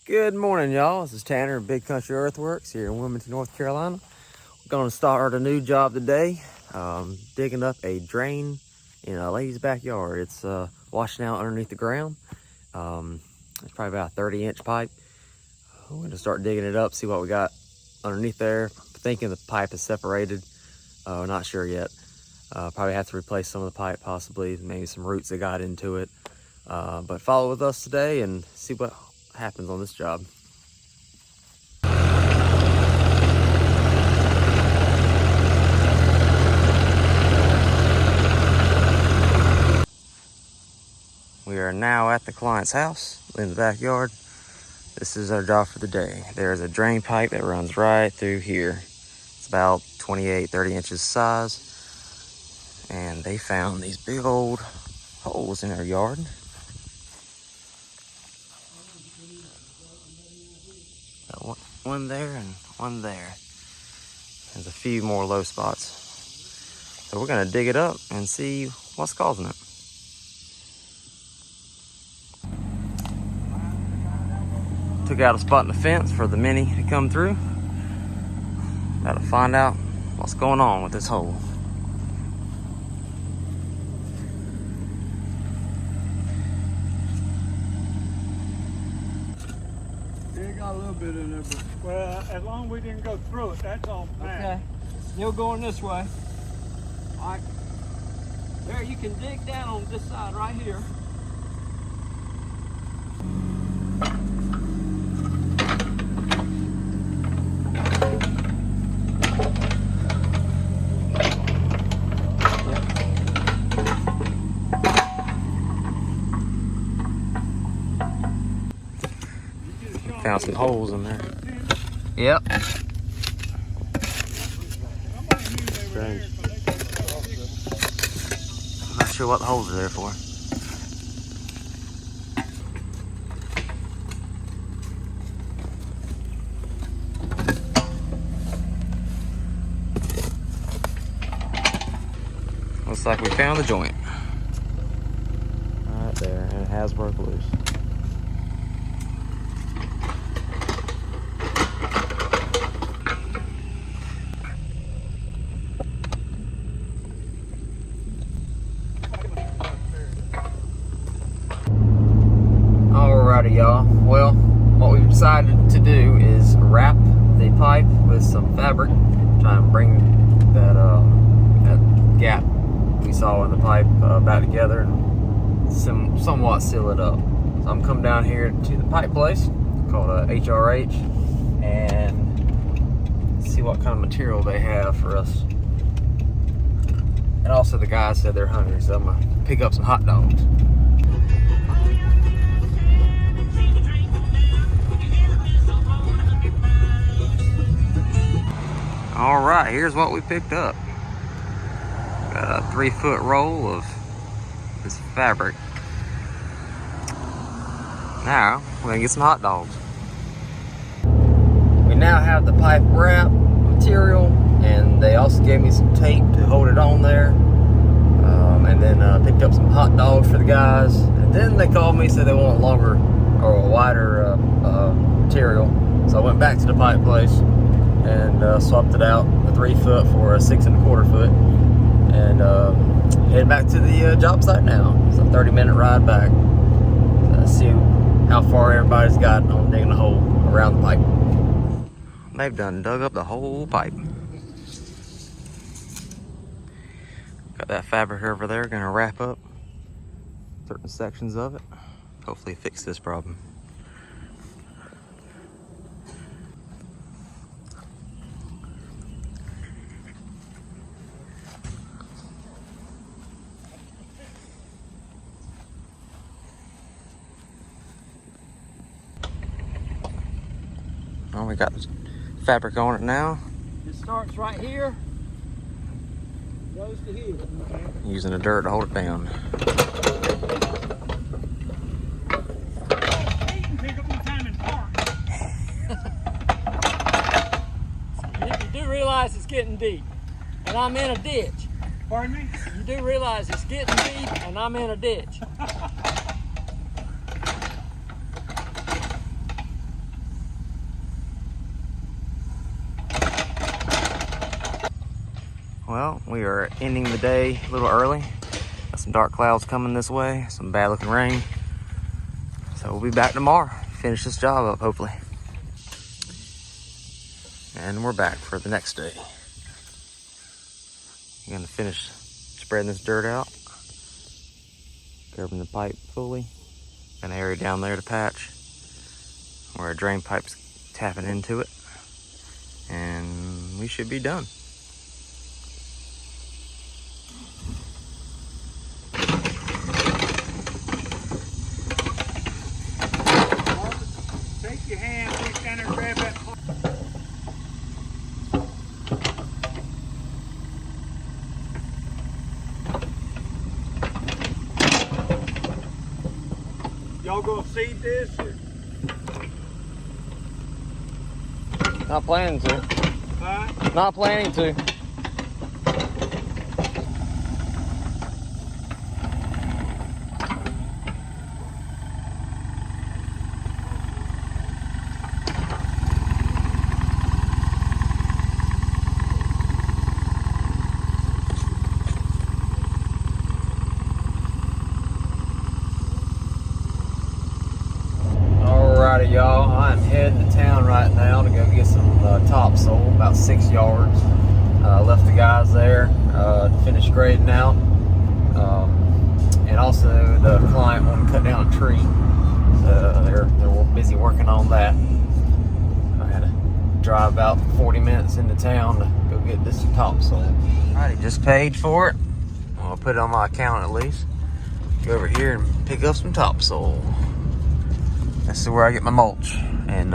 Good morning, y'all. This is Tanner of Big Country Earthworks here in Wilmington, North Carolina. We're going to start a new job today, digging up a drain in a lady's backyard. It's washing out underneath the ground. It's probably about a 30-inch pipe. We're going to start digging it up, see what we got underneath there. Thinking the pipe is separated. Not sure yet. Probably have to replace some of the pipe, possibly, maybe some roots that got into it. But follow with us today and see what happens on this job. We are now at the client's house in the backyard. This is our job for the day. There's a drain pipe that runs right through here. It's about 28-30 inches size. And they found these big old holes in their yard. Got one there and one there. There's a few more low spots. So we're gonna dig it up and see what's causing it. Took out a spot in the fence for the Mini to come through. Gotta find out what's going on with this hole. Yeah, got a little bit in there, but well, as long as we didn't go through it, that's all that matters. Okay, still going this way. All right, there you can dig down on this side right here. Found some holes in there. Yep. Strange. I'm not sure what the holes are there for. Looks like we found the joint. Right there, and it has broke loose. Alrighty, y'all. Well, what we've decided to do is wrap the pipe with some fabric, try and bring that that gap we saw in the pipe back together and somewhat seal it up. So I'm coming down here to the pipe place called HRH and see what kind of material they have for us. And also the guys said they're hungry, so I'm gonna pick up some hot dogs. All right, here's what we picked up. Got a 3-foot roll of this fabric. Now, we're gonna get some hot dogs. We now have the pipe wrap material, and they also gave me some tape to hold it on there. And then picked up some hot dogs for the guys. And then they called me, said they want longer or a wider material. So I went back to the pipe place and swapped it out, a 3-foot for a 6 1/4 foot, and head back to the job site now. It's a 30-minute ride back. See how far everybody's got on digging a hole around the pipe. They've done dug up the whole pipe. Got that fabric over there, gonna wrap up certain sections of it. Hopefully fix this problem. Oh, we got the fabric on it now. It starts right here, goes to here. Using the dirt to hold it down. You do realize it's getting deep, and I'm in a ditch. Pardon me? You do realize it's getting deep, and I'm in a ditch. Well, we are ending the day a little early. Got some dark clouds coming this way, some bad looking rain. So we'll be back tomorrow, finish this job up hopefully. And we're back for the next day. I'm gonna finish spreading this dirt out, covering the pipe fully. Got an area down there to patch where a drain pipe's tapping into it. And we should be done. Take your hand, reach down and grab that. Y'all gonna seed this? Or? Not planning to. Huh? Not planning to. Alrighty, y'all. I'm heading to town right now to go get some topsoil, about 6 yards. Left the guys there to finish grading out. And also the client wanted to cut down a tree. They're busy working on that. I had to drive about 40 minutes into town to go get this topsoil. Alrighty, just paid for it. I'll put it on my account at least. Go over here and pick up some topsoil. This is where I get my mulch and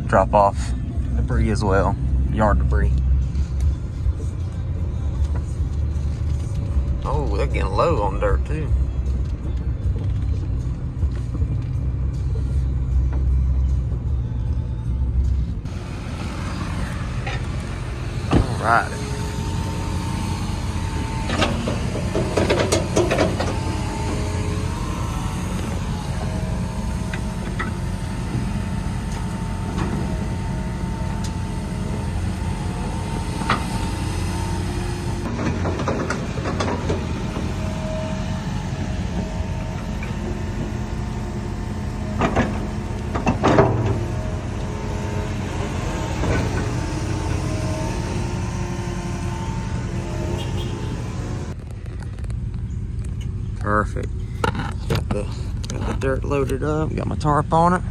drop off debris as well, yard debris. Oh, they're getting low on dirt too. All right. Perfect. Got the dirt loaded up, got my tarp on it.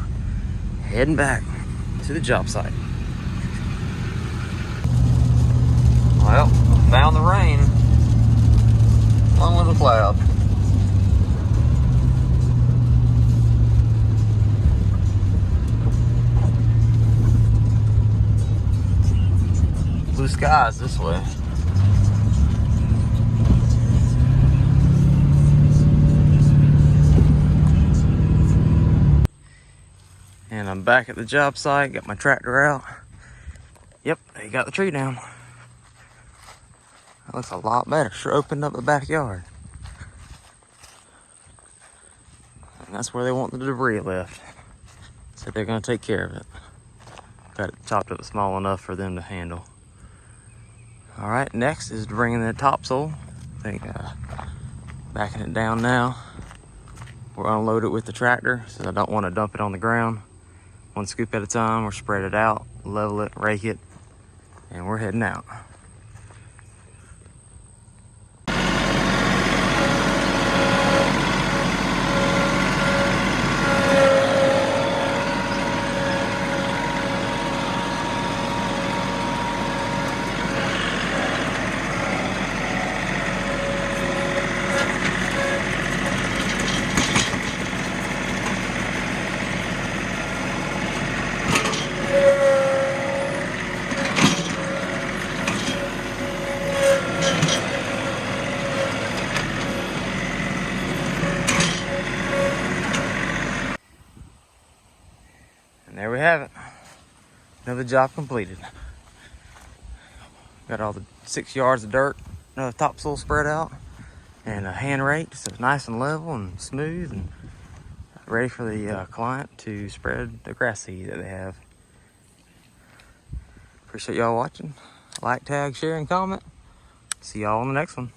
Heading back to the job site. Well, found the rain along with the cloud. Blue skies this way. And I'm back at the job site, got my tractor out. Yep, they got the tree down. That looks a lot better. Sure opened up the backyard. And that's where they want the debris left. So they're gonna take care of it. Got it chopped up small enough for them to handle. All right, next is bringing the topsoil. I think backing it down now. We'll unload it with the tractor, so I don't want to dump it on the ground. One scoop at a time, or spread it out, level it, rake it, and we're heading out. And there we have it. Another job completed. Got all the 6 yards of dirt, topsoil spread out, and a hand raked, so it's nice and level and smooth, and ready for the client to spread the grass seed that they have. Appreciate y'all watching. Like, tag, share, and comment. See y'all on the next one.